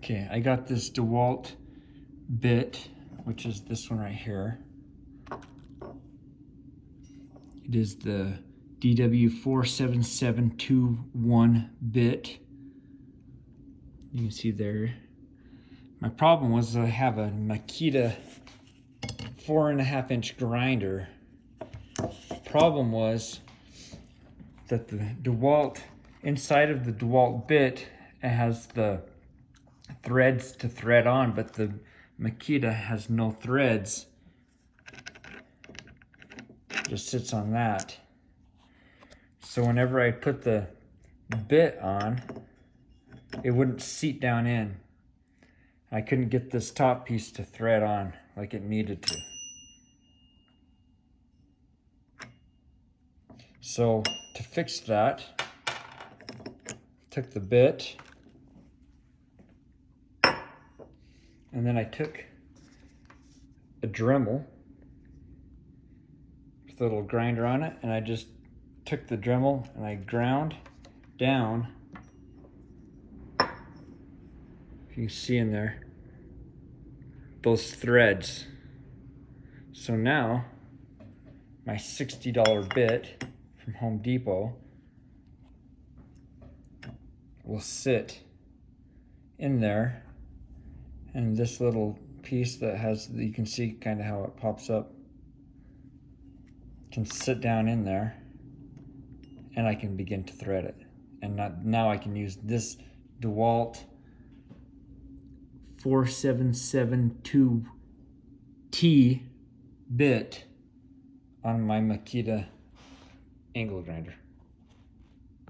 Okay, I got this Dewalt bit, which is this one right here. It is the DW4772T Bit. You can see there. My problem was I have a Makita 4.5-inch grinder. Problem was that the DeWalt, inside of the DeWalt bit, it has the threads to thread on, but the Makita has no threads. Just sits on that. So whenever I put the bit on, it wouldn't seat down in. I couldn't get this top piece to thread on like it needed to. So to fix that, took the bit, and then I took a Dremel with a little grinder on it, and I just took the Dremel and I ground down, if you can see in there, those threads. So now my $60 bit from Home Depot will sit in there, and this little piece that has, you can see kind of how it pops up, can sit down in there, and I can begin to thread it. And now I can use this Dewalt 4772T Bit on my Makita Angle grinder.